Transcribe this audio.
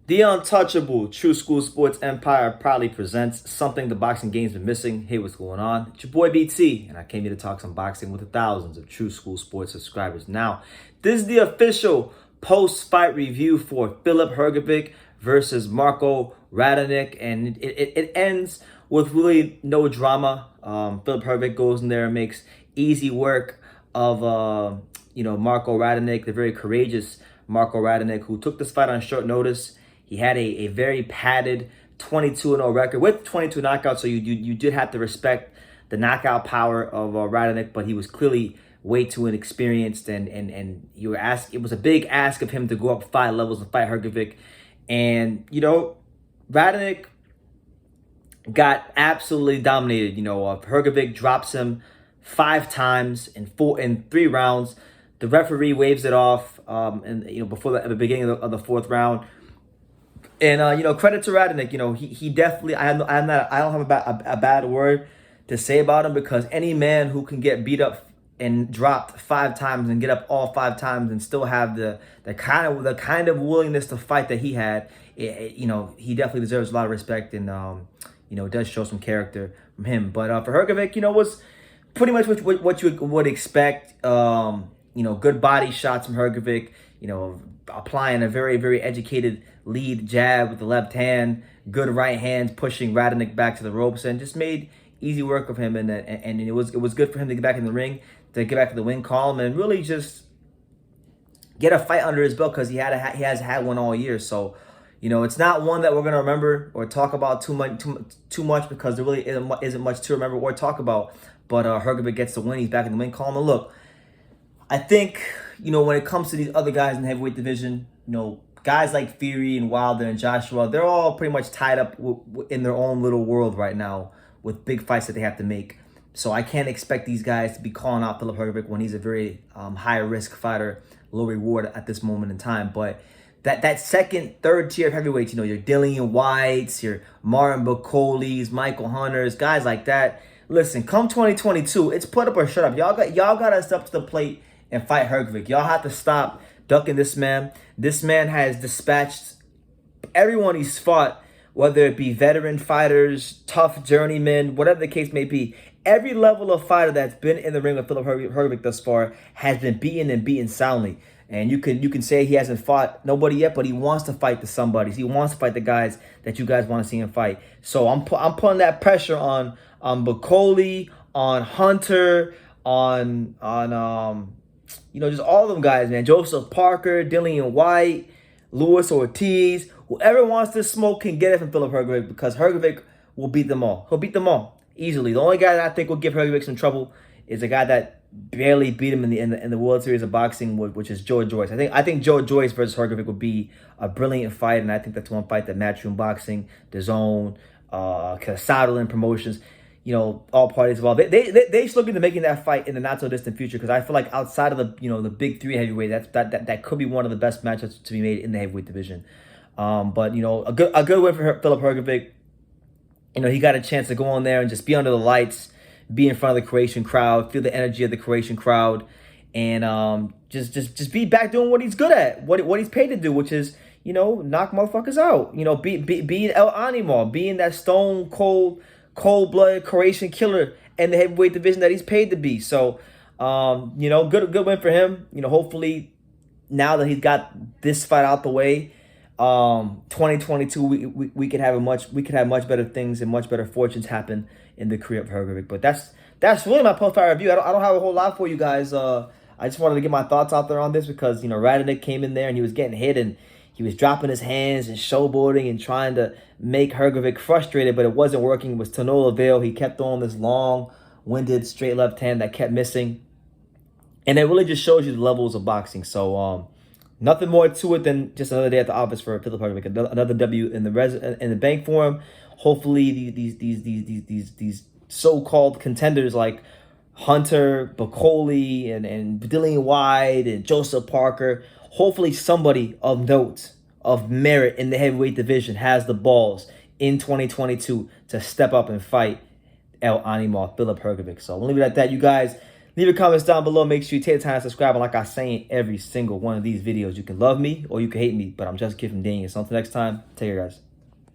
The untouchable True School Sports Empire proudly presents something the boxing game's been missing. Hey, what's going on? It's your boy BT, and I came here to talk some boxing with the thousands of True School Sports subscribers. Now, this is the official post-fight review for Filip Hrgovic versus Marko Radonjić, and it ends with really no drama. Filip Hrgovic goes in there and makes easy work of Marko Radonjić, the very courageous Marko Radonjić, who took this fight on short notice. He had a very padded 22-0 record with 22 knockouts, so you did have to respect the knockout power of Radonjić, but he was clearly way too inexperienced, and you were asked. It was a big ask of him to go up 5 levels and fight Hrgovic, and Radonjić got absolutely dominated. Hrgovic drops him 5 times in 3 rounds. The referee waves it off, before the beginning of the 4th round. And credit to Radonjić. He definitely. I don't have a bad word to say about him, because any man who can get beat up and dropped 5 times and get up all 5 times and still have the kind of willingness to fight that he had, he definitely deserves a lot of respect, and does show some character from him. But for Hrgovic, was pretty much what you would expect. Good body shots from Hrgovic. Applying a very, very educated lead jab with the left hand, good right hand, pushing Radonjić back to the ropes, and just made easy work of him. And it was good for him to get back in the ring, to get back to the win column, and really just get a fight under his belt, because he has had one all year. So, it's not one that we're gonna remember or talk about too much, because there really isn't much to remember or talk about. But Hrgovic gets the win. He's back in the win column. And look, I think, when it comes to these other guys in the heavyweight division, guys like Fury and Wilder and Joshua, they're all pretty much tied up in their own little world right now with big fights that they have to make. So I can't expect these guys to be calling out Filip Hrgovic when he's a very high-risk fighter, low reward at this moment in time. But that second, third tier of heavyweights, your Dillian Whites, your Martin Bacolis, Michael Hunters, guys like that. Listen, come 2022, it's put up or shut up. Y'all got to step to the plate and fight Hrgovic. Y'all have to stop ducking this man. This man has dispatched everyone he's fought, whether it be veteran fighters, tough journeymen, whatever the case may be. Every level of fighter that's been in the ring with Filip Hrgovic thus far has been beaten, and beaten soundly. And you can say he hasn't fought nobody yet, but he wants to fight the somebodies. He wants to fight the guys that you guys want to see him fight. So I'm putting that pressure on Bacoli, on Hunter, on just all of them guys, man. Joseph Parker, Dillian White, Luis Ortiz. Whoever wants to smoke can get it from Filip Hrgovic, because Hrgovic will beat them all. He'll beat them all easily. The only guy that I think will give Hrgovic some trouble is a guy that barely beat him in the World Series of Boxing, which is Joe Joyce. I think Joe Joyce versus Hrgovic would be a brilliant fight, and I think that's one fight that Matchroom Boxing, DAZN, Sutherland Promotions, all parties involved, they just looking to making that fight in the not so distant future, because I feel like outside of the big 3 heavyweight, that could be one of the best matchups to be made in the heavyweight division. But a good win for Filip Hrgovic. He got a chance to go on there and just be under the lights, be in front of the Croatian crowd, feel the energy of the Croatian crowd, and just be back doing what he's good at, what he's paid to do, which is knock motherfuckers out. Being El Animo, being that stone cold-blooded Croatian killer in the heavyweight division that he's paid to be. So, good win for him. Hopefully, now that he's got this fight out the way, 2022 we could have much better things and much better fortunes happen in the career of Hrgovic. But that's really my post-fight review. I don't have a whole lot for you guys. I just wanted to get my thoughts out there on this, because Radonjić came in there and he was getting hit, and he was dropping his hands and showboating and trying to make Hrgovic frustrated, but it wasn't working. It was to no avail. He kept throwing this long-winded straight left hand that kept missing. And it really just shows you the levels of boxing. So nothing more to it than just another day at the office for Filip Hrgovic. Another W in the bank for him. Hopefully these so-called contenders like Hunter, Bacoli, and Dillian White, and Joseph Parker, hopefully somebody of note, of merit in the heavyweight division has the balls in 2022 to step up and fight El Animo, Filip Hrgovic. So I'm going to leave it at that. You guys, Leave your comments down below. Make sure you take the time to subscribe. And like I say in every single one of these videos, you can love me or you can hate me, but I'm just Kid from Daniel. So until next time, take care, guys.